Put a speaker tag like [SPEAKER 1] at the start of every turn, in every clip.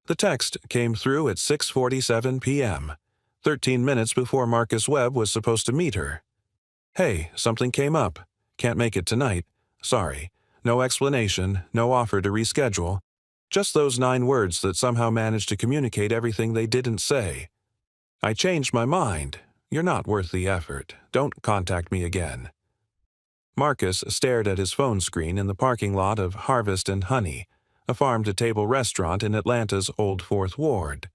[SPEAKER 1] The text came through at 6:47 p.m., 13 minutes before Marcus Webb was supposed to meet her. "Hey, something came up. Can't make it tonight. Sorry. No explanation, no offer to reschedule. Just those 9 words that somehow managed to communicate everything they didn't say. I changed my mind. You're not worth the effort. Don't contact me again." Marcus stared at his phone screen in the parking lot of Harvest and Honey, a farm-to-table restaurant in Atlanta's Old Fourth Ward.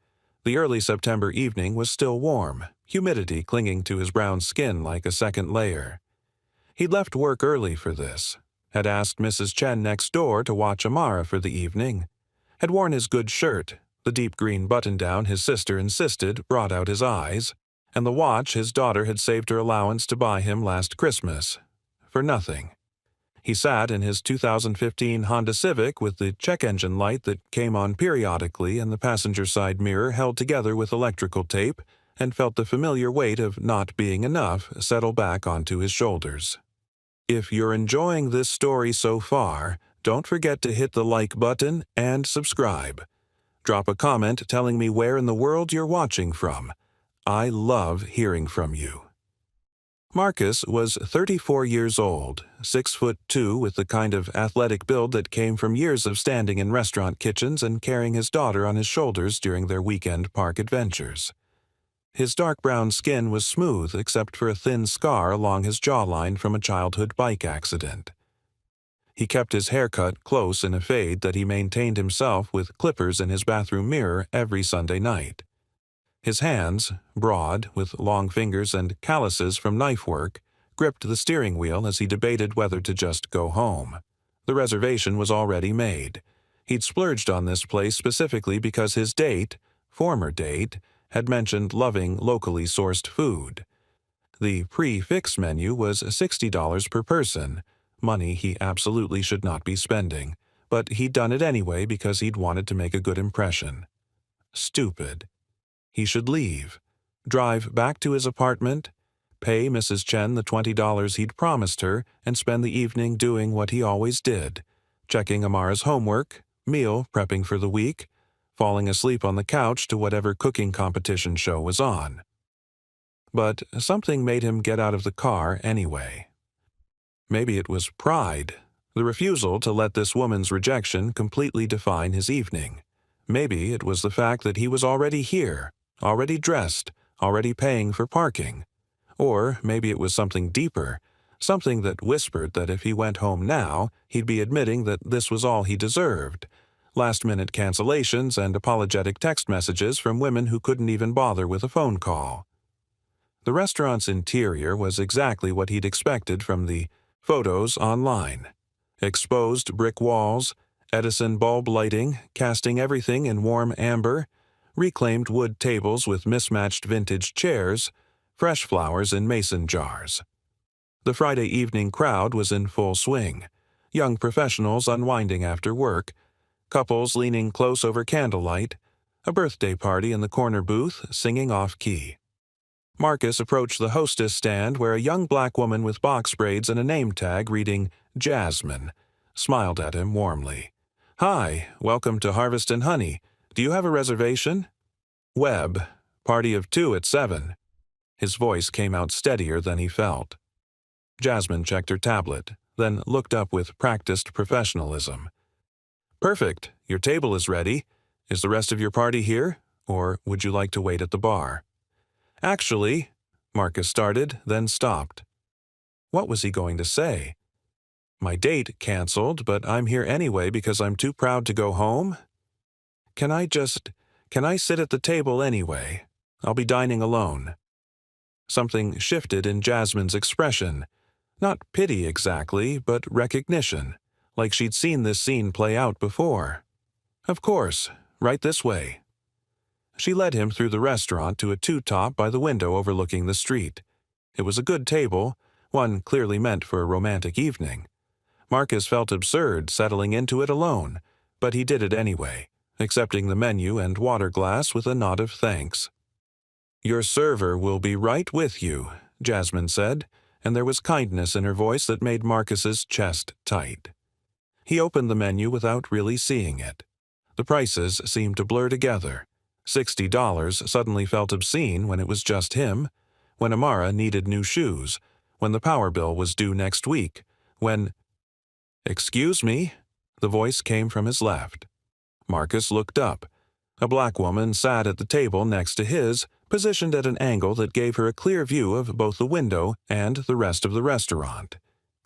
[SPEAKER 1] The early September evening was still warm, humidity clinging to his brown skin like a second layer. He'd left work early for this, had asked Mrs. Chen next door to watch Amara for the evening, had worn his good shirt, the deep green button-down his sister insisted brought out his eyes, and the watch his daughter had saved her allowance to buy him last Christmas. For nothing. He sat in his 2015 Honda Civic with the check engine light that came on periodically and the passenger side mirror held together with electrical tape, and felt the familiar weight of not being enough settle back onto his shoulders. If you're enjoying this story so far, don't forget to hit the like button and subscribe. Drop a comment telling me where in the world you're watching from. I love hearing from you. Marcus was 34 years old, 6'2", with the kind of athletic build that came from years of standing in restaurant kitchens and carrying his daughter on his shoulders during their weekend park adventures. His dark brown skin was smooth except for a thin scar along his jawline from a childhood bike accident. He kept his haircut close in a fade that he maintained himself with clippers in his bathroom mirror every Sunday night. His hands, broad, with long fingers and calluses from knife work, gripped the steering wheel as he debated whether to just go home. The reservation was already made. He'd splurged on this place specifically because his former date, had mentioned loving locally sourced food. The prix-fixe menu was $60 per person, money he absolutely should not be spending, but he'd done it anyway because he'd wanted to make a good impression. Stupid. He should leave, drive back to his apartment, pay Mrs. Chen the $20 he'd promised her, and spend the evening doing what he always did, checking Amara's homework, meal prepping for the week, falling asleep on the couch to whatever cooking competition show was on. But something made him get out of the car anyway. Maybe it was pride, the refusal to let this woman's rejection completely define his evening. Maybe it was the fact that he was already here, already dressed, already paying for parking. Or maybe it was something deeper, something that whispered that if he went home now, he'd be admitting that this was all he deserved. Last-minute cancellations and apologetic text messages from women who couldn't even bother with a phone call. The restaurant's interior was exactly what he'd expected from the photos online. Exposed brick walls, Edison bulb lighting, casting everything in warm amber, reclaimed wood tables with mismatched vintage chairs, fresh flowers in mason jars. The Friday evening crowd was in full swing, young professionals unwinding after work, couples leaning close over candlelight, a birthday party in the corner booth singing off-key. Marcus approached the hostess stand where a young black woman with box braids and a name tag reading Jasmine smiled at him warmly. "Hi, welcome to Harvest and Honey. Do you have a reservation?" "Webb, party of 2 at 7. His voice came out steadier than he felt. Jasmine checked her tablet, then looked up with practiced professionalism. "Perfect. Your table is ready. Is the rest of your party here, or would you like to wait at the bar?" "Actually," Marcus started, then stopped. What was he going to say? "My date canceled, but I'm here anyway because I'm too proud to go home? Can I sit at the table anyway? I'll be dining alone." Something shifted in Jasmine's expression. Not pity exactly, but recognition, like she'd seen this scene play out before. "Of course, right this way." She led him through the restaurant to a two-top by the window overlooking the street. It was a good table, one clearly meant for a romantic evening. Marcus felt absurd settling into it alone, but he did it anyway, accepting the menu and water glass with a nod of thanks. "Your server will be right with you," Jasmine said, and there was kindness in her voice that made Marcus's chest tight. He opened the menu without really seeing it. The prices seemed to blur together. $60 suddenly felt obscene when it was just him, when Amara needed new shoes, when the power bill was due next week, when— "Excuse me?" The voice came from his left. Marcus looked up. A black woman sat at the table next to his, positioned at an angle that gave her a clear view of both the window and the rest of the restaurant.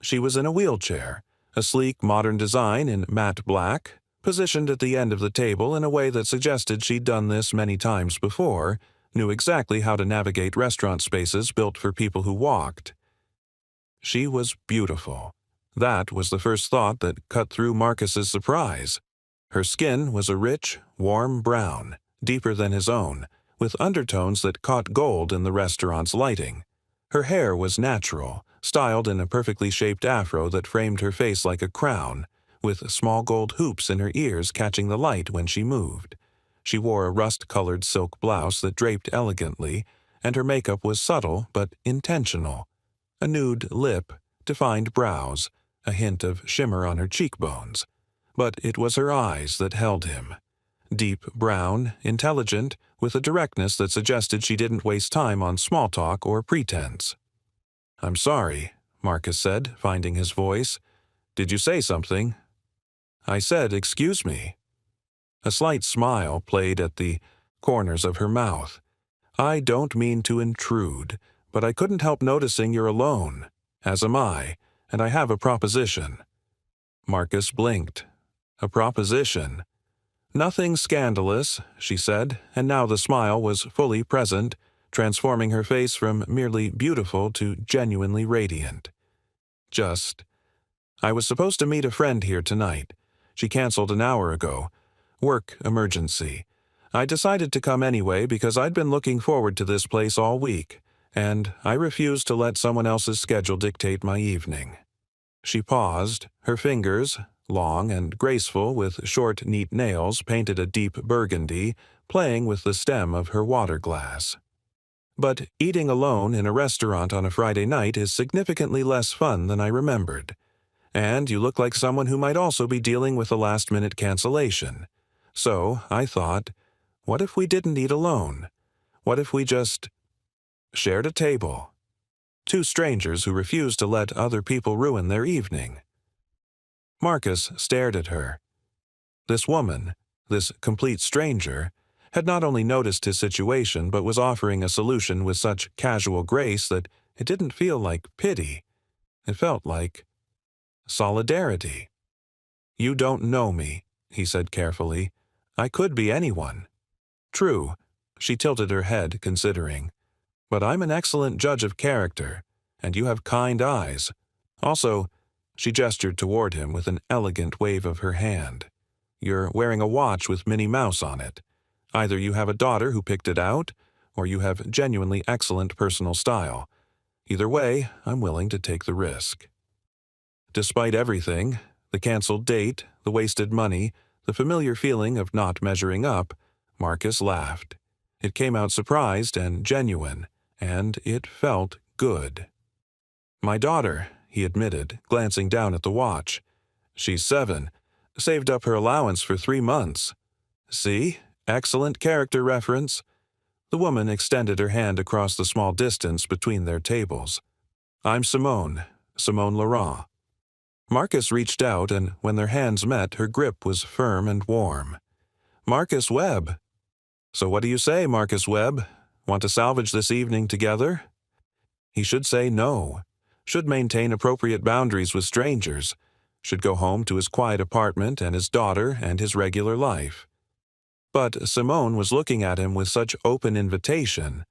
[SPEAKER 1] She was in a wheelchair, a sleek modern design in matte black, positioned at the end of the table in a way that suggested she'd done this many times before, knew exactly how to navigate restaurant spaces built for people who walked. She was beautiful. That was the first thought that cut through Marcus's surprise. Her skin was a rich, warm brown, deeper than his own, with undertones that caught gold in the restaurant's lighting. Her hair was natural, styled in a perfectly shaped afro that framed her face like a crown, with small gold hoops in her ears catching the light when she moved. She wore a rust-colored silk blouse that draped elegantly, and her makeup was subtle but intentional. A nude lip, defined brows, a hint of shimmer on her cheekbones. But it was her eyes that held him. Deep brown, intelligent, with a directness that suggested she didn't waste time on small talk or pretense. "I'm sorry," Marcus said, finding his voice. "Did you say something?" "I said, excuse me." A slight smile played at the corners of her mouth. "I don't mean to intrude, but I couldn't help noticing you're alone, as am I, and I have a proposition." Marcus blinked. A proposition. "Nothing scandalous," she said, and now the smile was fully present, transforming her face from merely beautiful to genuinely radiant. I was supposed to meet a friend here tonight. She canceled an hour ago. Work emergency. I decided to come anyway because I'd been looking forward to this place all week, and I refused to let someone else's schedule dictate my evening." She paused, her fingers, long and graceful with short, neat nails painted a deep burgundy, playing with the stem of her water glass. "But eating alone in a restaurant on a Friday night is significantly less fun than I remembered. And you look like someone who might also be dealing with a last-minute cancellation. So I thought, what if we didn't eat alone? What if we just shared a table? Two strangers who refused to let other people ruin their evening." Marcus stared at her. This woman, this complete stranger, had not only noticed his situation but was offering a solution with such casual grace that it didn't feel like pity. It felt like solidarity. "You don't know me," he said carefully. "I could be anyone." "True," she tilted her head, considering. "But I'm an excellent judge of character, and you have kind eyes. Also," she gestured toward him with an elegant wave of her hand, "you're wearing a watch with Minnie Mouse on it. Either you have a daughter who picked it out, or you have genuinely excellent personal style. Either way, I'm willing to take the risk." Despite everything, the canceled date, the wasted money, the familiar feeling of not measuring up, Marcus laughed. It came out surprised and genuine, and it felt good. "My daughter," he admitted, glancing down at the watch. "She's 7. Saved up her allowance for 3 months. See? Excellent character reference." The woman extended her hand across the small distance between their tables. "I'm Simone Laurent." Marcus reached out, and when their hands met, her grip was firm and warm. "Marcus Webb." "So what do you say, Marcus Webb? Want to salvage this evening together?" He should say no. Should maintain appropriate boundaries with strangers. Should go home to his quiet apartment and his daughter and his regular life. But Simone was looking at him with such open invitation.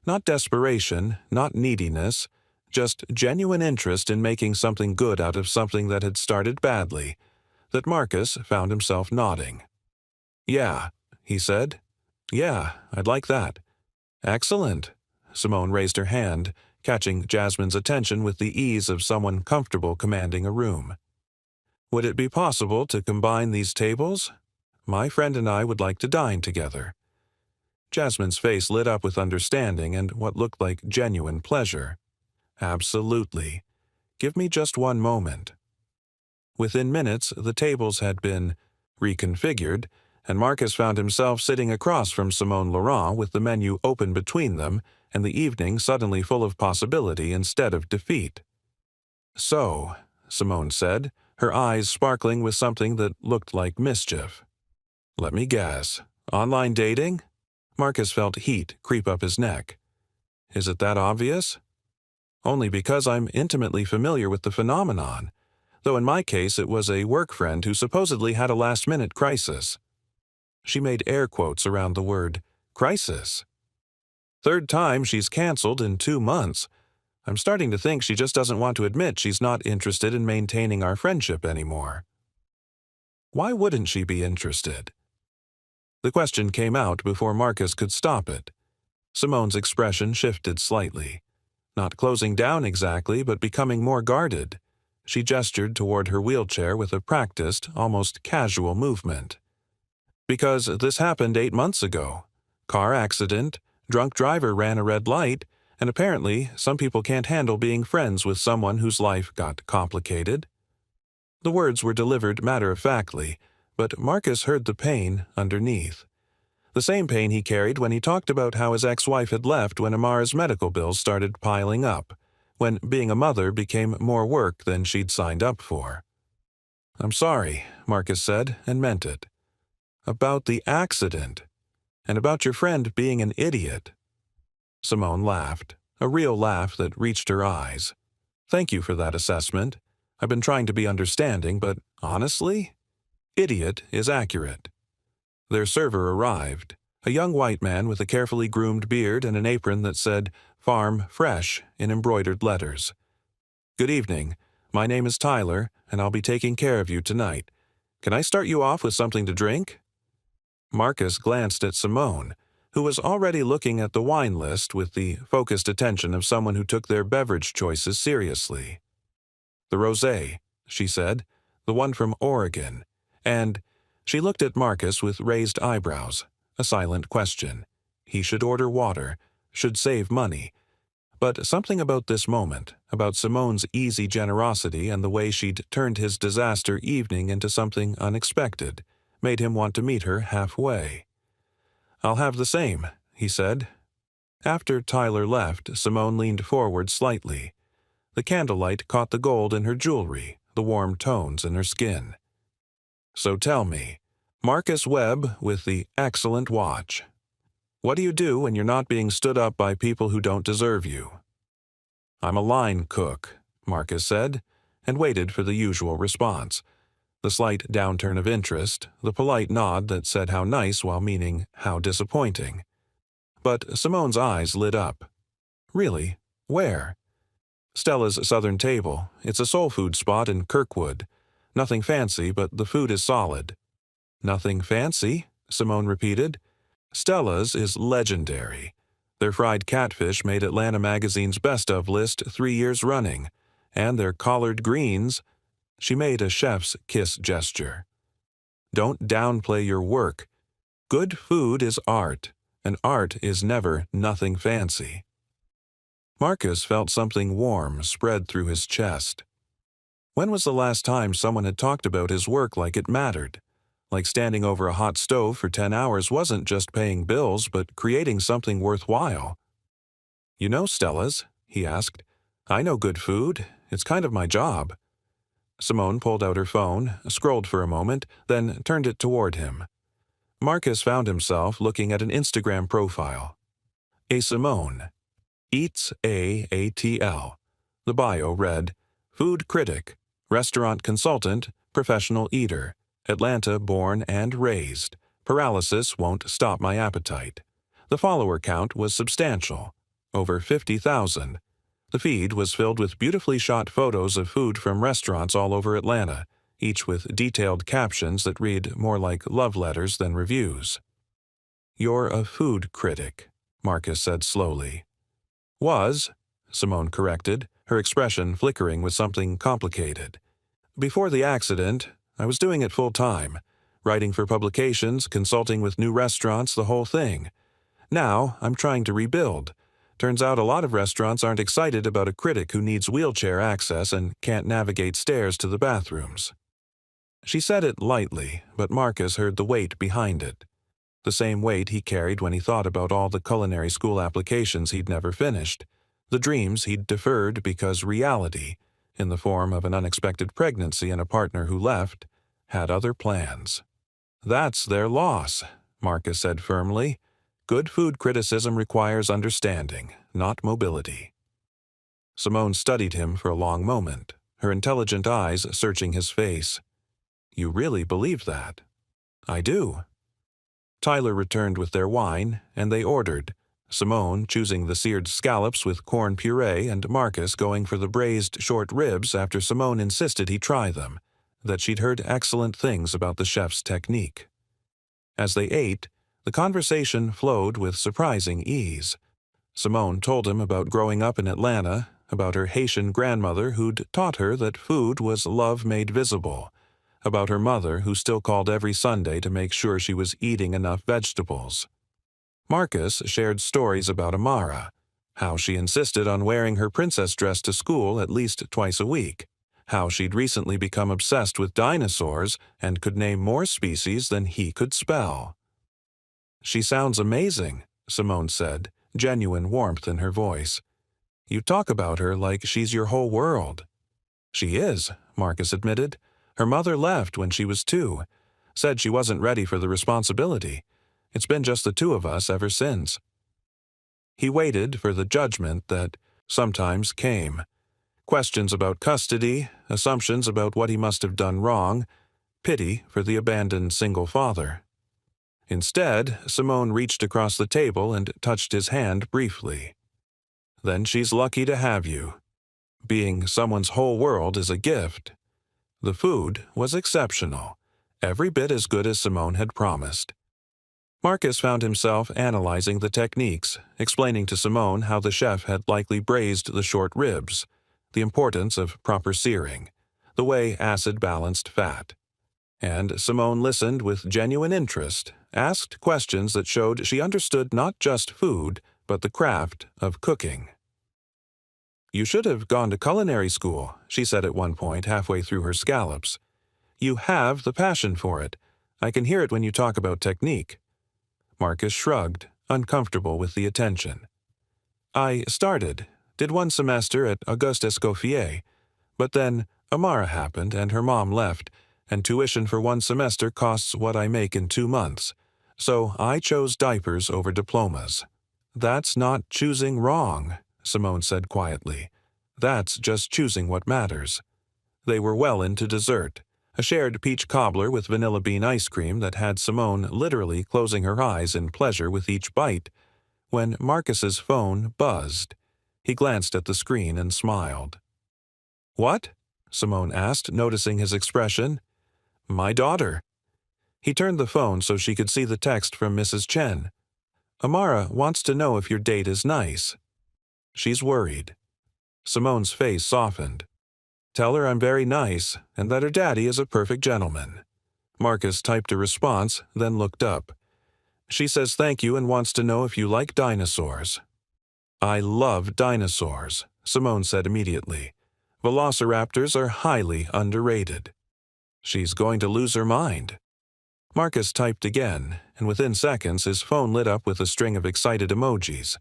[SPEAKER 1] Not desperation, not neediness, just genuine interest in making something good out of something that had started badly, that Marcus found himself nodding. "Yeah," he said. "Yeah, I'd like that." "Excellent." Simone raised her hand, catching Jasmine's attention with the ease of someone comfortable commanding a room. "Would it be possible to combine these tables? My friend and I would like to dine together." Jasmine's face lit up with understanding and what looked like genuine pleasure. "Absolutely. Give me just one moment." Within minutes, the tables had been reconfigured, and Marcus found himself sitting across from Simone Laurent with the menu open between them and the evening suddenly full of possibility instead of defeat. "So," Simone said, her eyes sparkling with something that looked like mischief. "Let me guess. Online dating?" Marcus felt heat creep up his neck. "Is it that obvious?" "Only because I'm intimately familiar with the phenomenon, though in my case it was a work friend who supposedly had a last-minute crisis." She made air quotes around the word crisis. "Third time she's canceled in 2 months. I'm starting to think she just doesn't want to admit she's not interested in maintaining our friendship anymore." Why wouldn't she be interested? The question came out before Marcus could stop it. Simone's expression shifted slightly. Not closing down exactly, but becoming more guarded. She gestured toward her wheelchair with a practiced, almost casual movement. "Because this happened 8 months ago. Car accident, drunk driver ran a red light, and apparently some people can't handle being friends with someone whose life got complicated." The words were delivered matter-of-factly, but Marcus heard the pain underneath. The same pain he carried when he talked about how his ex-wife had left when Amara's medical bills started piling up, when being a mother became more work than she'd signed up for. "I'm sorry," Marcus said, and meant it. "About the accident, and about your friend being an idiot." Simone laughed, a real laugh that reached her eyes. "Thank you for that assessment. I've been trying to be understanding, but honestly, idiot is accurate." Their server arrived, a young white man with a carefully groomed beard and an apron that said "Farm Fresh" in embroidered letters. "Good evening. My name is Tyler, and I'll be taking care of you tonight. Can I start you off with something to drink?" Marcus glanced at Simone, who was already looking at the wine list with the focused attention of someone who took their beverage choices seriously. "The rosé," she said, "the one from Oregon." And she looked at Marcus with raised eyebrows, a silent question. He should order water, should save money. But something about this moment, about Simone's easy generosity and the way she'd turned his disaster evening into something unexpected, made him want to meet her halfway. "I'll have the same," he said. After Tyler left, Simone leaned forward slightly. The candlelight caught the gold in her jewelry, the warm tones in her skin. "So tell me, Marcus Webb with the excellent watch. What do you do when you're not being stood up by people who don't deserve you?" "I'm a line cook," Marcus said, and waited for the usual response. The slight downturn of interest, the polite nod that said how nice while meaning how disappointing. But Simone's eyes lit up. "Really? Where?" "Stella's Southern Table. It's a soul food spot in Kirkwood. Nothing fancy, but the food is solid." "Nothing fancy?" Simone repeated. "Stella's is legendary. Their fried catfish made Atlanta Magazine's Best Of list 3 years running, and their collard greens—" She made a chef's kiss gesture. "Don't downplay your work. Good food is art, and art is never nothing fancy." Marcus felt something warm spread through his chest. When was the last time someone had talked about his work like it mattered? Like standing over a hot stove for 10 hours wasn't just paying bills, but creating something worthwhile. "You know Stella's?" he asked. "I know good food. It's kind of my job." Simone pulled out her phone, scrolled for a moment, then turned it toward him. Marcus found himself looking at an Instagram profile. A Simone. Eats AATL. The bio read, "Food critic, restaurant consultant, professional eater, Atlanta born and raised. Paralysis won't stop my appetite." The follower count was substantial, over 50,000. The feed was filled with beautifully shot photos of food from restaurants all over Atlanta, each with detailed captions that read more like love letters than reviews. "You're a food critic," Marcus said slowly. "Was," Simone corrected, her expression flickering with something complicated. "Before the accident, I was doing it full-time, writing for publications, consulting with new restaurants, the whole thing. Now, I'm trying to rebuild. Turns out a lot of restaurants aren't excited about a critic who needs wheelchair access and can't navigate stairs to the bathrooms." She said it lightly, but Marcus heard the weight behind it. The same weight he carried when he thought about all the culinary school applications he'd never finished, the dreams he'd deferred because reality, in the form of an unexpected pregnancy and a partner who left, had other plans. "That's their loss," Marcus said firmly. "Good food criticism requires understanding, not mobility." Simone studied him for a long moment, her intelligent eyes searching his face. "You really believe that?" "I do." Tyler returned with their wine, and they ordered, Simone choosing the seared scallops with corn puree and Marcus going for the braised short ribs after Simone insisted he try them, that she'd heard excellent things about the chef's technique. As they ate, the conversation flowed with surprising ease. Simone told him about growing up in Atlanta, about her Haitian grandmother who'd taught her that food was love made visible, about her mother who still called every Sunday to make sure she was eating enough vegetables. Marcus shared stories about Amara, how she insisted on wearing her princess dress to school at least twice a week, how she'd recently become obsessed with dinosaurs and could name more species than he could spell. "She sounds amazing," Simone said, genuine warmth in her voice. "You talk about her like she's your whole world." "She is," Marcus admitted. "Her mother left when she was 2. Said she wasn't ready for the responsibility. It's been just the 2 of us ever since." He waited for the judgment that sometimes came. Questions about custody, assumptions about what he must have done wrong, pity for the abandoned single father. Instead, Simone reached across the table and touched his hand briefly. "Then she's lucky to have you. Being someone's whole world is a gift." The food was exceptional, every bit as good as Simone had promised. Marcus found himself analyzing the techniques, explaining to Simone how the chef had likely braised the short ribs, the importance of proper searing, the way acid balanced fat. And Simone listened with genuine interest, asked questions that showed she understood not just food, but the craft of cooking. "You should have gone to culinary school," she said at one point halfway through her scallops. "You have the passion for it. I can hear it when you talk about technique." Marcus shrugged, uncomfortable with the attention. "I did 1 semester at Auguste Escoffier, but then Amara happened and her mom left, and tuition for 1 semester costs what I make in 2 months, so I chose diapers over diplomas." "That's not choosing wrong," Simone said quietly. "That's just choosing what matters." They were well into dessert, a shared peach cobbler with vanilla bean ice cream that had Simone literally closing her eyes in pleasure with each bite, when Marcus's phone buzzed. He glanced at the screen and smiled. "What?" Simone asked, noticing his expression. "My daughter." He turned the phone so she could see the text from Mrs. Chen. "Amara wants to know if your date is nice." "She's worried." Simone's face softened. "Tell her I'm very nice, and that her daddy is a perfect gentleman." Marcus typed a response, then looked up. "She says thank you and wants to know if you like dinosaurs." "I love dinosaurs," Simone said immediately. "Velociraptors are highly underrated." "She's going to lose her mind." Marcus typed again, and within seconds his phone lit up with a string of excited emojis.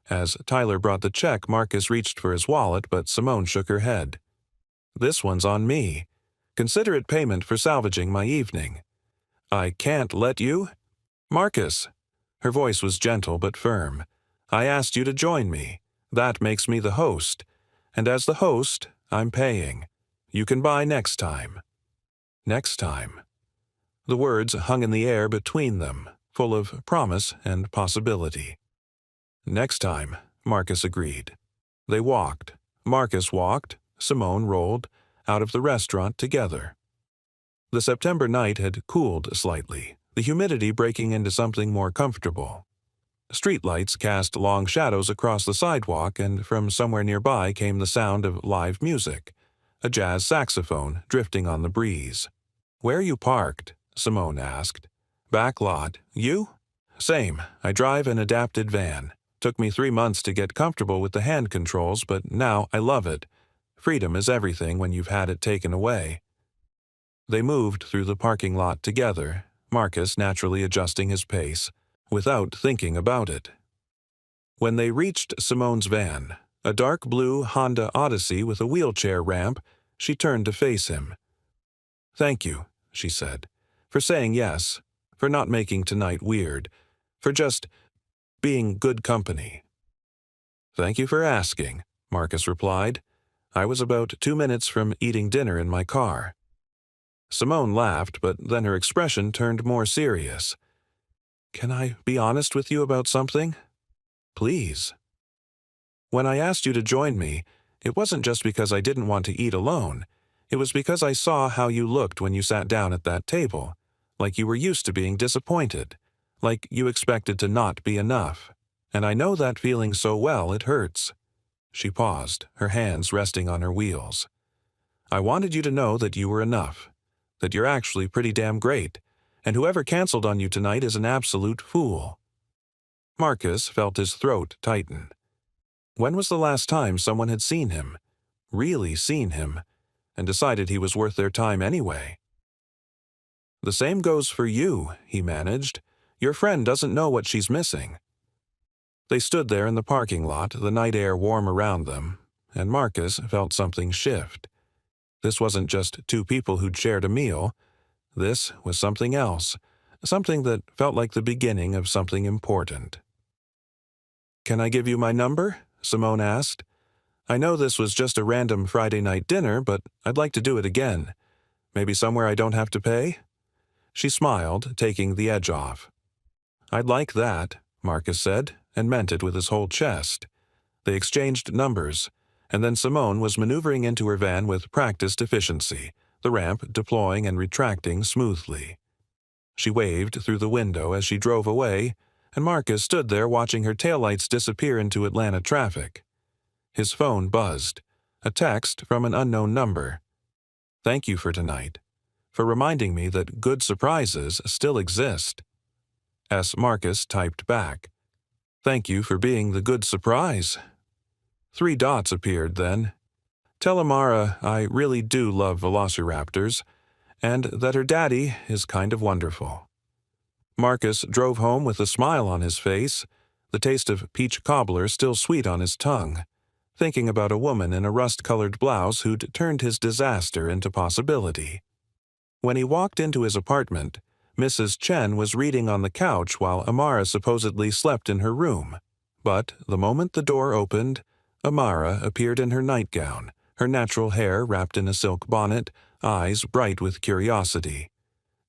[SPEAKER 1] As Tyler brought the check, Marcus reached for his wallet, but Simone shook her head. "This one's on me. Consider it payment for salvaging my evening." "I can't let you." "Marcus." Her voice was gentle but firm. "I asked you to join me. That makes me the host. And as the host, I'm paying. You can buy next time." Next time. The words hung in the air between them, full of promise and possibility. "Next time," Marcus agreed. They walked. Marcus walked, Simone rolled, out of the restaurant together. The September night had cooled slightly, the humidity breaking into something more comfortable. Streetlights cast long shadows across the sidewalk, and from somewhere nearby came the sound of live music, a jazz saxophone drifting on the breeze. "Where you parked?" Simone asked. "Back lot. You?" "Same. I drive an adapted van. Took me 3 months to get comfortable with the hand controls, but now I love it. Freedom is everything when you've had it taken away." They moved through the parking lot together, Marcus naturally adjusting his pace, without thinking about it. When they reached Simone's van, a dark blue Honda Odyssey with a wheelchair ramp, she turned to face him. "Thank you," she said, "for saying yes, for not making tonight weird, for just being good company." "Thank you for asking," Marcus replied. "I was about 2 minutes from eating dinner in my car." Simone laughed, but then her expression turned more serious. "Can I be honest with you about something?" "Please." "When I asked you to join me, it wasn't just because I didn't want to eat alone. It was because I saw how you looked when you sat down at that table, like you were used to being disappointed, like you expected to not be enough. And I know that feeling so well it hurts." She paused, her hands resting on her wheels. "I wanted you to know that you were enough, that you're actually pretty damn great, and whoever canceled on you tonight is an absolute fool." Marcus felt his throat tighten. When was the last time someone had seen him, really seen him, and decided he was worth their time anyway? "The same goes for you," he managed. "Your friend doesn't know what she's missing." They stood there in the parking lot, the night air warm around them, and Marcus felt something shift. This wasn't just two people who'd shared a meal. This was something else, something that felt like the beginning of something important. "Can I give you my number?" Simone asked. "I know this was just a random Friday night dinner, but I'd like to do it again. Maybe somewhere I don't have to pay?" She smiled, taking the edge off. "I'd like that," Marcus said, and meant it with his whole chest. They exchanged numbers, and then Simone was maneuvering into her van with practiced efficiency, the ramp deploying and retracting smoothly. She waved through the window as she drove away, and Marcus stood there watching her taillights disappear into Atlanta traffic. His phone buzzed, a text from an unknown number. "Thank you for tonight, for reminding me that good surprises still exist." S. Marcus typed back, "Thank you for being the good surprise." 3 dots appeared then. "Tell Amara I really do love velociraptors, and that her daddy is kind of wonderful." Marcus drove home with a smile on his face, the taste of peach cobbler still sweet on his tongue, thinking about a woman in a rust-colored blouse who'd turned his disaster into possibility. When he walked into his apartment, Mrs. Chen was reading on the couch while Amara supposedly slept in her room. But the moment the door opened, Amara appeared in her nightgown, her natural hair wrapped in a silk bonnet, eyes bright with curiosity.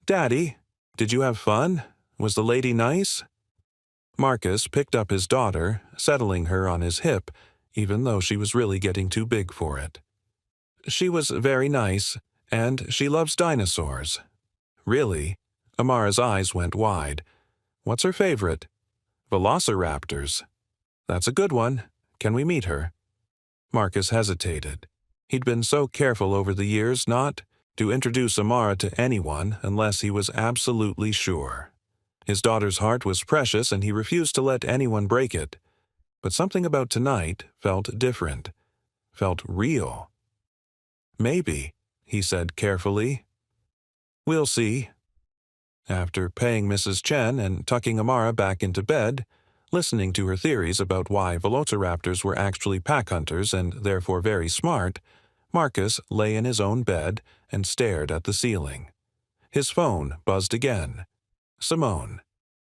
[SPEAKER 1] "Daddy, did you have fun? Was the lady nice?" Marcus picked up his daughter, settling her on his hip, even though she was really getting too big for it. "She was very nice, and she loves dinosaurs." "Really?" Amara's eyes went wide. "What's her favorite?" "Velociraptors." "That's a good one. Can we meet her?" Marcus hesitated. He'd been so careful over the years not to introduce Amara to anyone unless he was absolutely sure. His daughter's heart was precious and he refused to let anyone break it. But something about tonight felt different, felt real. "Maybe," he said carefully. "We'll see." After paying Mrs. Chen and tucking Amara back into bed, listening to her theories about why velociraptors were actually pack hunters and therefore very smart, Marcus lay in his own bed and stared at the ceiling. His phone buzzed again. "Simone.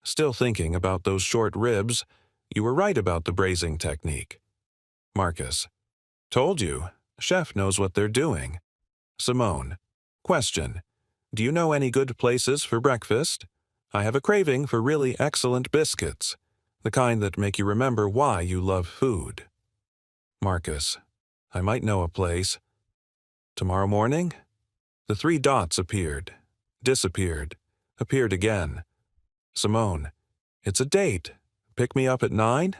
[SPEAKER 1] Still thinking about those short ribs? You were right about the braising technique." Marcus. "Told you. Chef knows what they're doing." Simone. "Question. Do you know any good places for breakfast? I have a craving for really excellent biscuits, the kind that make you remember why you love food." Marcus. "I might know a place." "Tomorrow morning?" The 3 dots appeared, disappeared, appeared again. Simone. "It's a date. Pick me up at 9?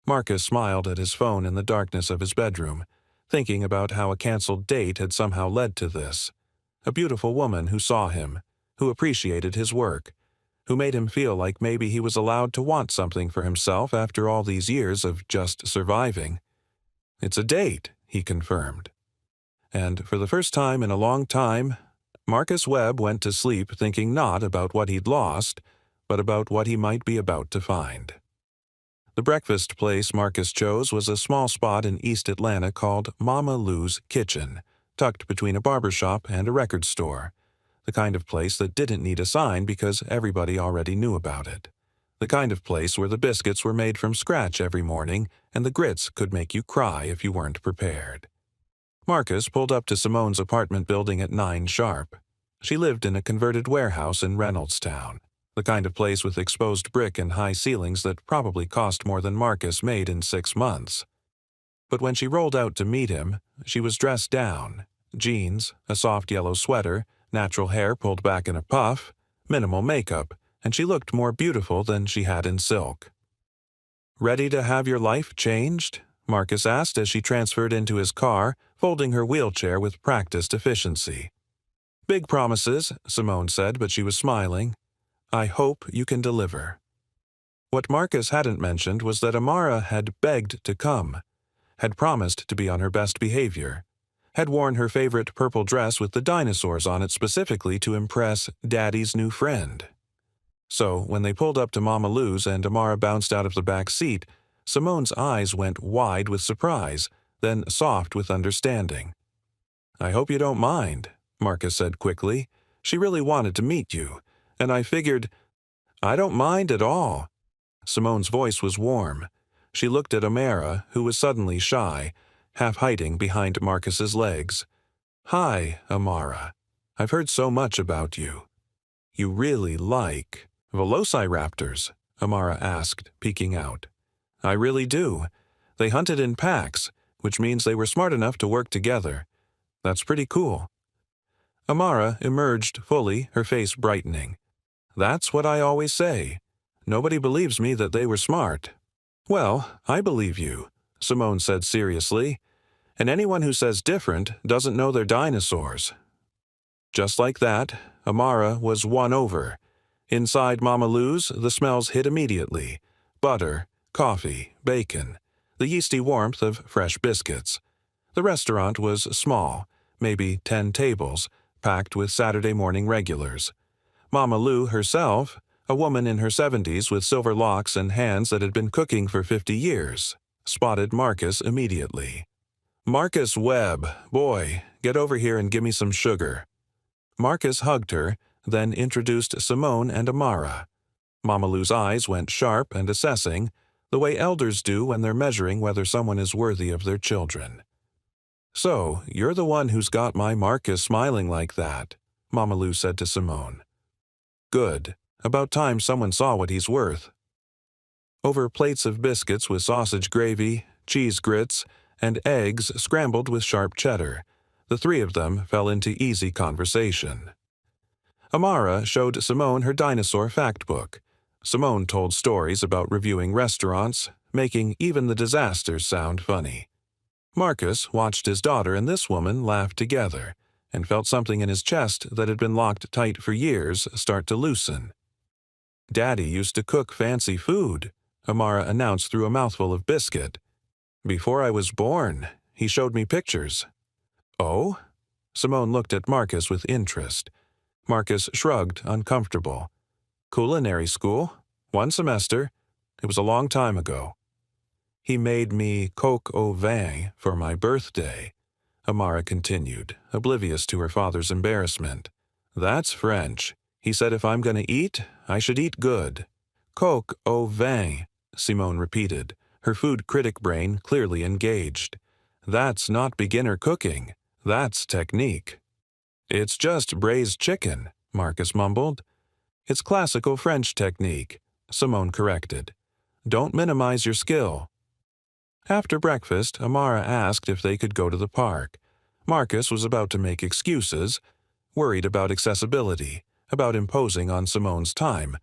[SPEAKER 1] Marcus smiled at his phone in the darkness of his bedroom, thinking about how a canceled date had somehow led to this. A beautiful woman who saw him, who appreciated his work, who made him feel like maybe he was allowed to want something for himself after all these years of just surviving. "It's a date," he confirmed. And for the first time in a long time, Marcus Webb went to sleep thinking not about what he'd lost, but about what he might be about to find. The breakfast place Marcus chose was a small spot in East Atlanta called Mama Lou's Kitchen, tucked between a barber shop and a record store, the kind of place that didn't need a sign because everybody already knew about it, the kind of place where the biscuits were made from scratch every morning and the grits could make you cry if you weren't prepared. Marcus pulled up to Simone's apartment building at 9 sharp. She lived in a converted warehouse in Reynoldstown, the kind of place with exposed brick and high ceilings that probably cost more than Marcus made in 6 months. But when she rolled out to meet him, she was dressed down, jeans, a soft yellow sweater, natural hair pulled back in a puff, minimal makeup, and she looked more beautiful than she had in silk. "Ready to have your life changed?" Marcus asked as she transferred into his car, folding her wheelchair with practiced efficiency. "Big promises," Simone said, but she was smiling. "I hope you can deliver." What Marcus hadn't mentioned was that Amara had begged to come, had promised to be on her best behavior, had worn her favorite purple dress with the dinosaurs on it specifically to impress Daddy's new friend. So, when they pulled up to Mama Lou's and Amara bounced out of the back seat, Simone's eyes went wide with surprise, then soft with understanding. "I hope you don't mind," Marcus said quickly. "She really wanted to meet you, and I figured—" "I don't mind at all." Simone's voice was warm. She looked at Amara, who was suddenly shy, half hiding behind Marcus's legs. "Hi, Amara. I've heard so much about you. You really like velociraptors?" Amara asked, peeking out. "I really do. They hunted in packs, which means they were smart enough to work together. That's pretty cool." Amara emerged fully, her face brightening. "That's what I always say. Nobody believes me that they were smart." "Well, I believe you," Simone said seriously. "And anyone who says different doesn't know their dinosaurs." Just like that, Amara was won over. Inside Mama Lou's, the smells hit immediately. Butter, coffee, bacon, the yeasty warmth of fresh biscuits. The restaurant was small, maybe 10 tables, packed with Saturday morning regulars. Mama Lou herself, a woman in her 70s with silver locks and hands that had been cooking for 50 years, spotted Marcus immediately. "Marcus Webb, boy, get over here and give me some sugar." Marcus hugged her, then introduced Simone and Amara. Mama Lou's eyes went sharp and assessing, the way elders do when they're measuring whether someone is worthy of their children. "So, you're the one who's got my Marcus smiling like that," Mama Lou said to Simone. "Good. About time someone saw what he's worth." Over plates of biscuits with sausage gravy, cheese grits, and eggs scrambled with sharp cheddar, the three of them fell into easy conversation. Amara showed Simone her dinosaur fact book. Simone told stories about reviewing restaurants, making even the disasters sound funny. Marcus watched his daughter and this woman laugh together, and felt something in his chest that had been locked tight for years start to loosen. "Daddy used to cook fancy food," Amara announced through a mouthful of biscuit. "Before I was born, he showed me pictures." "Oh?" Simone looked at Marcus with interest. Marcus shrugged, uncomfortable. "Culinary school. 1 semester. It was a long time ago." "He made me coq au vin for my birthday," Amara continued, oblivious to her father's embarrassment. "That's French. He said if I'm going to eat, I should eat good." "Coq au vin," Simone repeated, her food critic brain clearly engaged. "That's not beginner cooking. That's technique." "It's just braised chicken," Marcus mumbled. "It's classical French technique," Simone corrected. "Don't minimize your skill." After breakfast, Amara asked if they could go to the park. Marcus was about to make excuses, worried about accessibility, about imposing on Simone's time,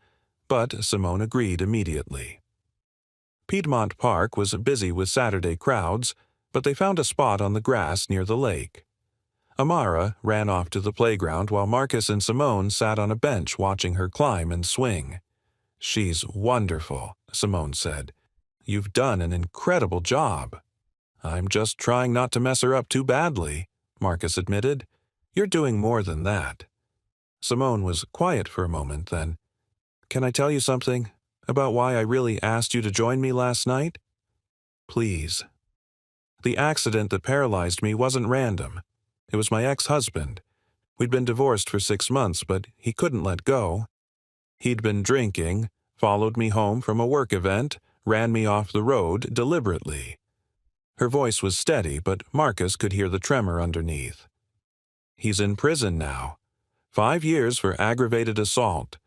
[SPEAKER 1] but Simone agreed immediately. Piedmont Park was busy with Saturday crowds, but they found a spot on the grass near the lake. Amara ran off to the playground while Marcus and Simone sat on a bench watching her climb and swing. "She's wonderful," Simone said. "You've done an incredible job." "I'm just trying not to mess her up too badly," Marcus admitted. "You're doing more than that. Simone was quiet for a moment, then, "Can I tell you something? About why I really asked you to join me last night?" "Please." "The accident that paralyzed me wasn't random. It was my ex-husband. We'd been divorced for 6 months, but he couldn't let go. He'd been drinking, followed me home from a work event, ran me off the road deliberately." Her voice was steady, but Marcus could hear the tremor underneath. "He's in prison now. 5 years for aggravated assault.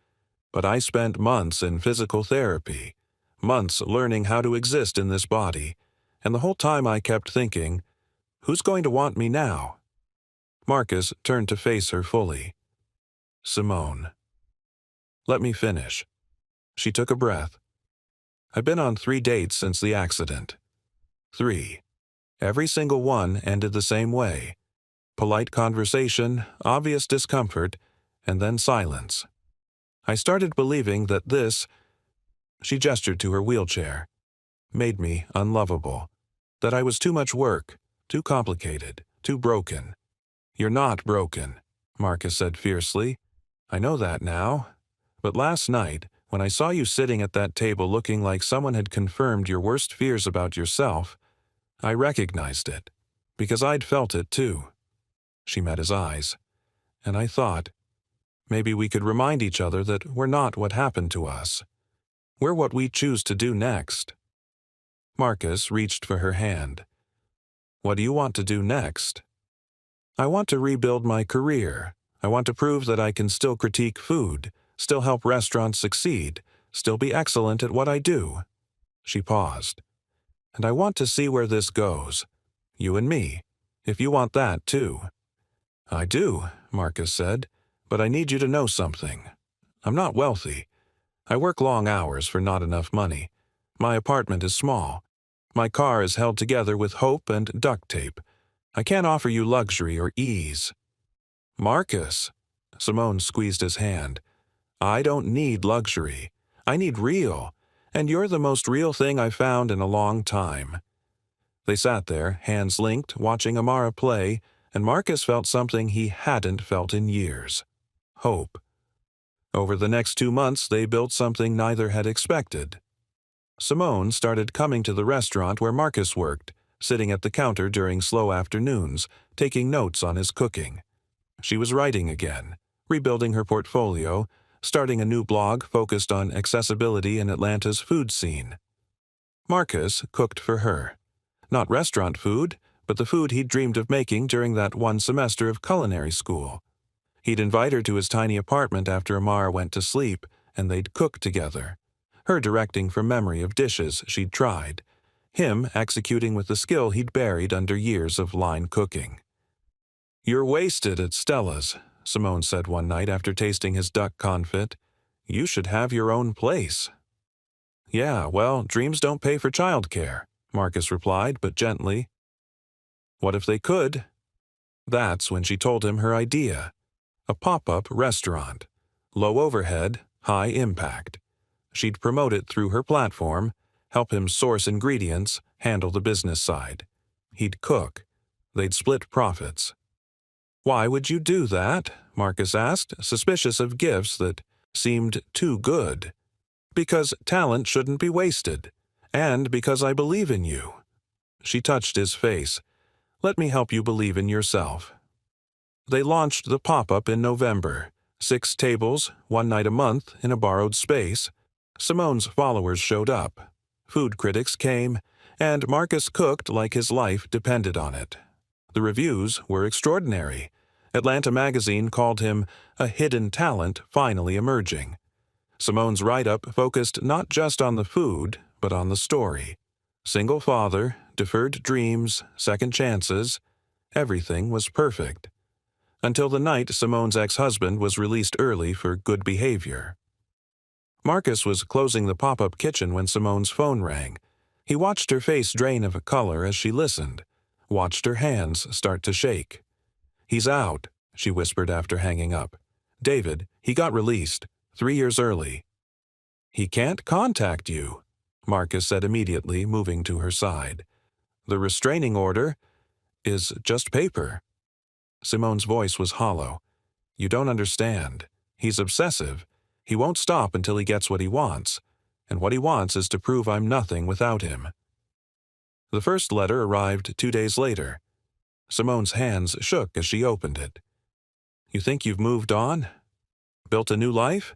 [SPEAKER 1] But I spent months in physical therapy, months learning how to exist in this body, and the whole time I kept thinking, who's going to want me now?" Marcus turned to face her fully. "Simone." "Let me finish." She took a breath. "I've been on 3 dates since the accident. 3. Every single one ended the same way. Polite conversation, obvious discomfort, and then silence. I started believing that this," she gestured to her wheelchair, "made me unlovable. That I was too much work, too complicated, too broken." "You're not broken," Marcus said fiercely. "I know that now. But last night, when I saw you sitting at that table looking like someone had confirmed your worst fears about yourself, I recognized it, because I'd felt it too." She met his eyes. "And I thought, maybe we could remind each other that we're not what happened to us. We're what we choose to do next." Marcus reached for her hand. "What do you want to do next?" "I want to rebuild my career. I want to prove that I can still critique food, still help restaurants succeed, still be excellent at what I do." She paused. "And I want to see where this goes. You and me, if you want that too." "I do," Marcus said, "but I need you to know something. I'm not wealthy. I work long hours for not enough money. My apartment is small. My car is held together with hope and duct tape. I can't offer you luxury or ease." "Marcus," Simone squeezed his hand, "I don't need luxury. I need real, and you're the most real thing I've found in a long time." They sat there, hands linked, watching Amara play, and Marcus felt something he hadn't felt in years. Hope. Over the next 2 months, they built something neither had expected. Simone started coming to the restaurant where Marcus worked, sitting at the counter during slow afternoons, taking notes on his cooking. She was writing again, rebuilding her portfolio, starting a new blog focused on accessibility in Atlanta's food scene. Marcus cooked for her. Not restaurant food, but the food he'd dreamed of making during that one semester of culinary school. He'd invite her to his tiny apartment after Amara went to sleep, and they'd cook together. Her directing from memory of dishes she'd tried. Him executing with the skill he'd buried under years of line cooking. "You're wasted at Stella's," Simone said one night after tasting his duck confit. "You should have your own place." "Yeah, well, dreams don't pay for childcare," Marcus replied, but gently. "What if they could?" That's when she told him her idea. A pop-up restaurant. Low overhead, high impact. She'd promote it through her platform, help him source ingredients, handle the business side. He'd cook. They'd split profits. "Why would you do that?" Marcus asked, suspicious of gifts that seemed too good. "Because talent shouldn't be wasted. And because I believe in you." She touched his face. "Let me help you believe in yourself." They launched the pop-up in November. 6 tables, 1 night a month, in a borrowed space. Simone's followers showed up. Food critics came, and Marcus cooked like his life depended on it. The reviews were extraordinary. Atlanta magazine called him a hidden talent finally emerging. Simone's write-up focused not just on the food, but on the story. Single father, deferred dreams, second chances. Everything was perfect. Until the night Simone's ex-husband was released early for good behavior. Marcus was closing the pop-up kitchen when Simone's phone rang. He watched her face drain of color as she listened, watched her hands start to shake. "He's out," she whispered after hanging up. "David, he got released, 3 years early." "He can't contact you," Marcus said immediately, moving to her side. "The restraining order is just paper." Simone's voice was hollow. You don't understand. He's obsessive. He won't stop until he gets what he wants, and what he wants is to prove I'm nothing without him." The first letter arrived 2 days later. Simone's hands shook as she opened it. "You think you've moved on? Built a new life?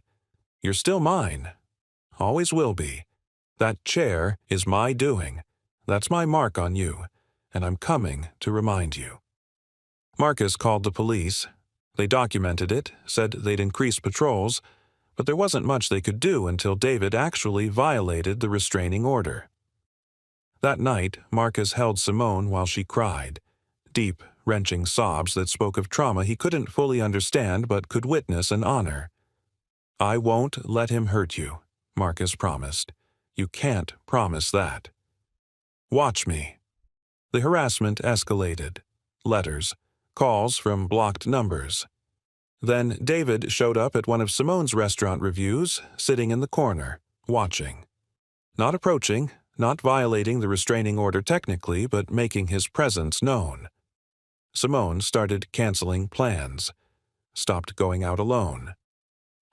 [SPEAKER 1] You're still mine. Always will be. That chair is my doing. That's my mark on you, and I'm coming to remind you." Marcus called the police. They documented it, said they'd increase patrols, but there wasn't much they could do until David actually violated the restraining order. That night, Marcus held Simone while she cried, deep, wrenching sobs that spoke of trauma he couldn't fully understand but could witness and honor. "I won't let him hurt you," Marcus promised. "You can't promise that." "Watch me." The harassment escalated. Letters, calls from blocked numbers. Then David showed up at one of Simone's restaurant reviews, sitting in the corner, watching. Not approaching, not violating the restraining order technically, but making his presence known. Simone started canceling plans, stopped going out alone.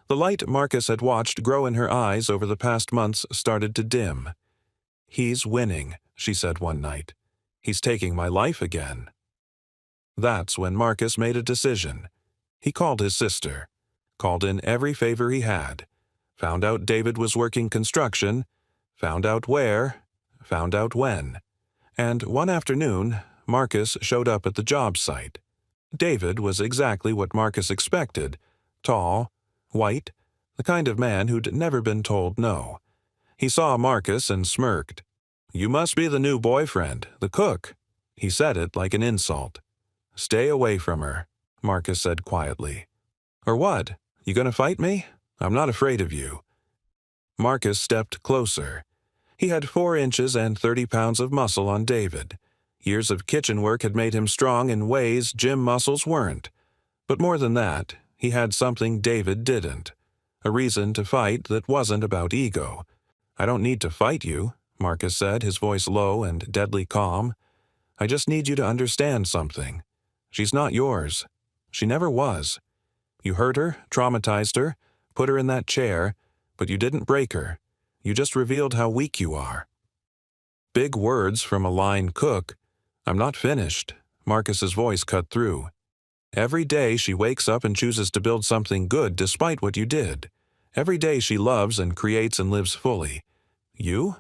[SPEAKER 1] The light Marcus had watched grow in her eyes over the past months started to dim. "He's winning," she said one night. "He's taking my life again." That's when Marcus made a decision. He called his sister, called in every favor he had, found out David was working construction, found out where, found out when. And one afternoon, Marcus showed up at the job site. David was exactly what Marcus expected, tall, white, the kind of man who'd never been told no. He saw Marcus and smirked. "You must be the new boyfriend, the cook." He said it like an insult. "Stay away from her," Marcus said quietly. "Or what? You gonna fight me? I'm not afraid of you." Marcus stepped closer. He had 4 inches and 30 pounds of muscle on David. Years of kitchen work had made him strong in ways gym muscles weren't. But more than that, he had something David didn't. A reason to fight that wasn't about ego. "I don't need to fight you," Marcus said, his voice low and deadly calm. "I just need you to understand something. She's not yours. She never was. You hurt her, traumatized her, put her in that chair, but you didn't break her. You just revealed how weak you are." Big words from a line cook. "I'm not finished," Marcus's voice cut through. "Every day she wakes up and chooses to build something good despite what you did. Every day she loves and creates and lives fully. You?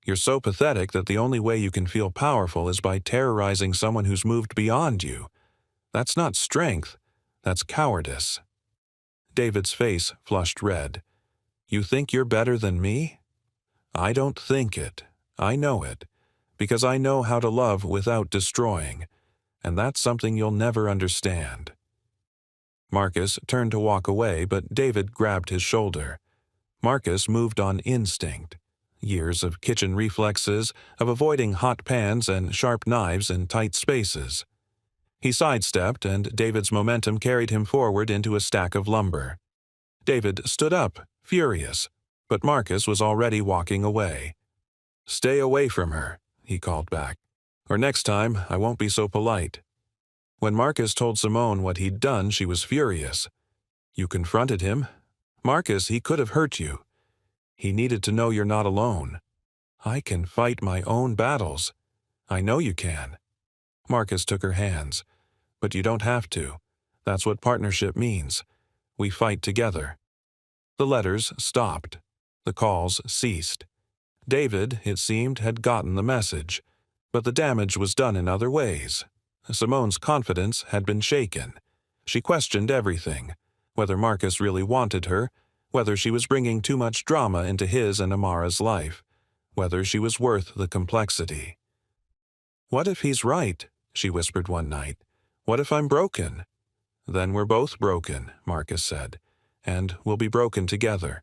[SPEAKER 1] You're so pathetic that the only way you can feel powerful is by terrorizing someone who's moved beyond you. That's not strength. That's cowardice." David's face flushed red. "You think you're better than me?" "I don't think it. I know it. Because I know how to love without destroying. And that's something you'll never understand." Marcus turned to walk away, but David grabbed his shoulder. Marcus moved on instinct. Years of kitchen reflexes, of avoiding hot pans and sharp knives in tight spaces. He sidestepped, and David's momentum carried him forward into a stack of lumber. David stood up, furious, but Marcus was already walking away. "Stay away from her," he called back. "Or next time, I won't be so polite." When Marcus told Simone what he'd done, she was furious. "You confronted him. Marcus, he could have hurt you. He needed to know you're not alone." "I can fight my own battles." "I know you can." Marcus took her hands. "But you don't have to. That's what partnership means. We fight together." The letters stopped. The calls ceased. David, it seemed, had gotten the message. But the damage was done in other ways. Simone's confidence had been shaken. She questioned everything. Whether Marcus really wanted her, whether she was bringing too much drama into his and Amara's life, whether she was worth the complexity. "What if he's right?" she whispered one night. "What if I'm broken?" "Then we're both broken," Marcus said, "and we'll be broken together."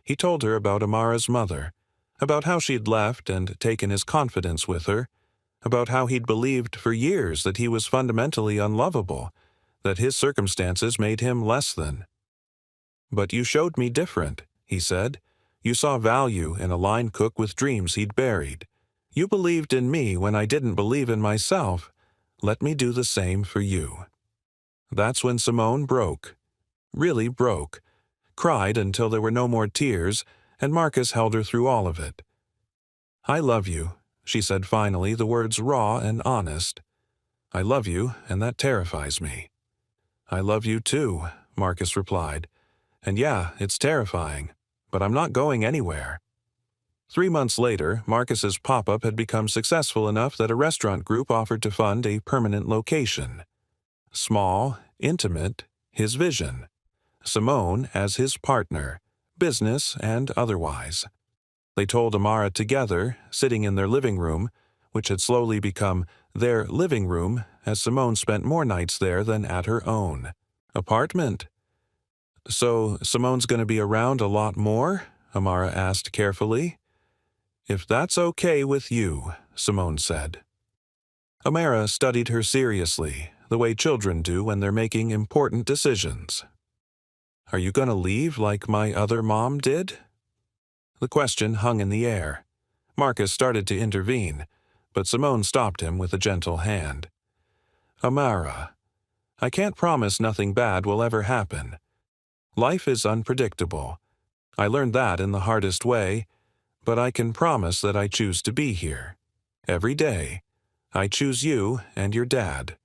[SPEAKER 1] He told her about Amara's mother, about how she'd left and taken his confidence with her, about how he'd believed for years that he was fundamentally unlovable, that his circumstances made him less than. "But you showed me different," he said. "You saw value in a line cook with dreams he'd buried. You believed in me when I didn't believe in myself. Let me do the same for you." That's when Simone broke. Really broke. Cried until there were no more tears, and Marcus held her through all of it. "I love you," she said finally, the words raw and honest. "I love you, and that terrifies me." "I love you too," Marcus replied. "And yeah, it's terrifying, but I'm not going anywhere." 3 months later, Marcus's pop-up had become successful enough that a restaurant group offered to fund a permanent location. Small, intimate, his vision. Simone as his partner, business and otherwise. They told Amara together, sitting in their living room, which had slowly become their living room as Simone spent more nights there than at her own apartment. "So Simone's going to be around a lot more?" Amara asked carefully. "If that's okay with you," Simone said. Amara studied her seriously, the way children do when they're making important decisions. "Are you going to leave like my other mom did?" The question hung in the air. Marcus started to intervene, but Simone stopped him with a gentle hand. "Amara, I can't promise nothing bad will ever happen. Life is unpredictable. I learned that in the hardest way, but I can promise that I choose to be here. Every day. I choose you and your dad.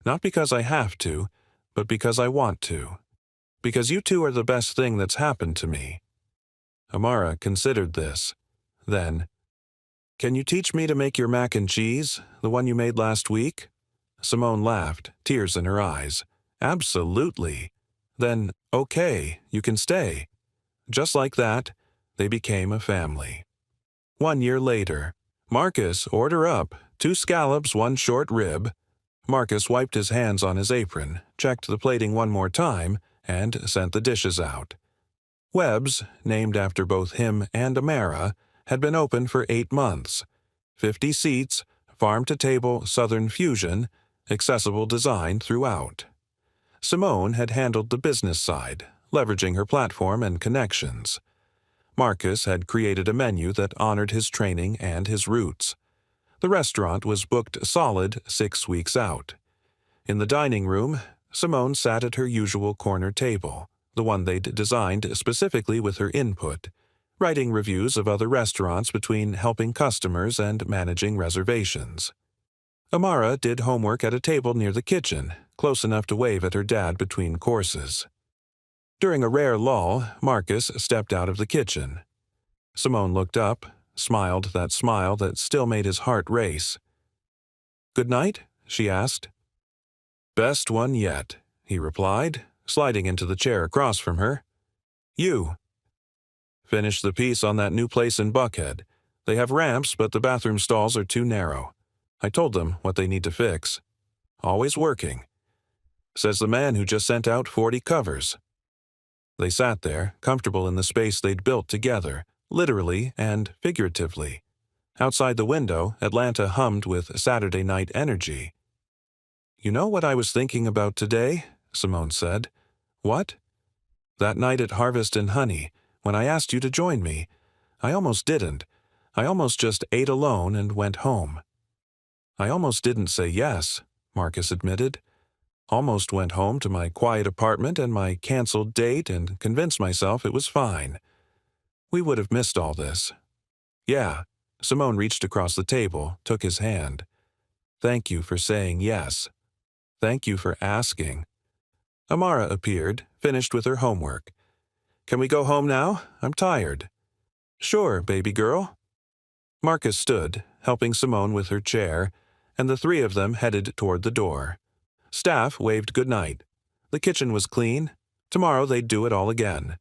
[SPEAKER 1] Not because I have to, but because I want to. Because you two are the best thing that's happened to me." Amara considered this. Then, "Can you teach me to make your mac and cheese, the one you made last week?" Simone laughed, tears in her eyes. "Absolutely." "Then, okay, you can stay." Just like that, they became a family. 1 year later, "Marcus, order up, 2 scallops, 1 short rib." Marcus wiped his hands on his apron, checked the plating one more time, and sent the dishes out. Webb's, named after both him and Amara, had been open for 8 months. 50 seats, farm-to-table Southern fusion, accessible design throughout. Simone had handled the business side, leveraging her platform and connections. Marcus had created a menu that honored his training and his roots. The restaurant was booked solid 6 weeks out. In the dining room, Simone sat at her usual corner table, the one they'd designed specifically with her input, writing reviews of other restaurants between helping customers and managing reservations. Amara did homework at a table near the kitchen, close enough to wave at her dad between courses. During a rare lull, Marcus stepped out of the kitchen. Simone looked up, smiled that smile that still made his heart race. "Good night?" she asked. "Best one yet," he replied, sliding into the chair across from her. "You." "Finished the piece on that new place in Buckhead. They have ramps, but the bathroom stalls are too narrow. I told them what they need to fix. Always working. Says the man who just sent out 40 covers." They sat there, comfortable in the space they'd built together, literally and figuratively. Outside the window, Atlanta hummed with Saturday night energy. "You know what I was thinking about today?" Simone said. "What?" "That night at Harvest and Honey, when I asked you to join me. I almost didn't. I almost just ate alone and went home." "I almost didn't say yes," Marcus admitted. "Almost went home to my quiet apartment and my canceled date and convinced myself it was fine. We would have missed all this." "Yeah." Simone reached across the table, took his hand. "Thank you for saying yes. Thank you for asking." Amara appeared, finished with her homework. "Can we go home now? I'm tired." "Sure, baby girl." Marcus stood, helping Simone with her chair, and the 3 of them headed toward the door. Staff waved goodnight. The kitchen was clean. Tomorrow they'd do it all again.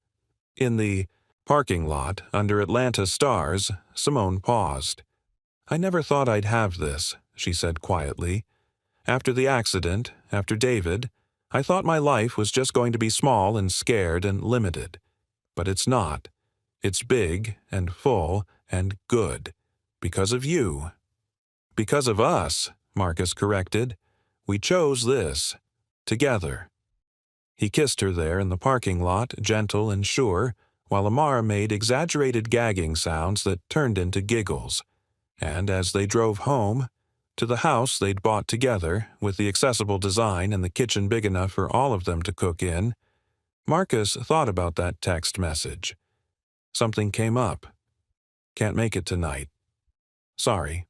[SPEAKER 1] In the parking lot under Atlanta stars, Simone paused. "I never thought I'd have this," she said quietly. "After the accident, after David, I thought my life was just going to be small and scared and limited. But it's not. It's big and full and good. Because of you." "Because of us," Marcus corrected. "We chose this. Together." He kissed her there in the parking lot, gentle and sure, while Amara made exaggerated gagging sounds that turned into giggles. And as they drove home, to the house they'd bought together, with the accessible design and the kitchen big enough for all of them to cook in, Marcus thought about that text message. Something came up. Can't make it tonight. Sorry.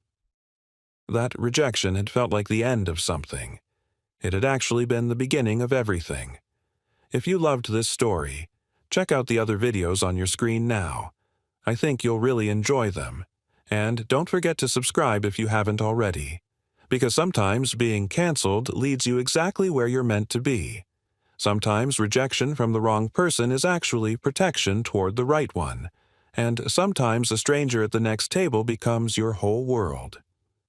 [SPEAKER 1] That rejection had felt like the end of something. It had actually been the beginning of everything. If you loved this story, check out the other videos on your screen now. I think you'll really enjoy them. And don't forget to subscribe if you haven't already, because sometimes being canceled leads you exactly where you're meant to be. Sometimes rejection from the wrong person is actually protection toward the right one, and sometimes a stranger at the next table becomes your whole world.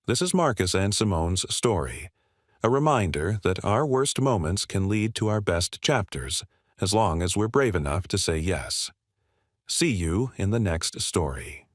[SPEAKER 1] This is Marcus and Simone's story, a reminder that our worst moments can lead to our best chapters, as long as we're brave enough to say yes. See you in the next story.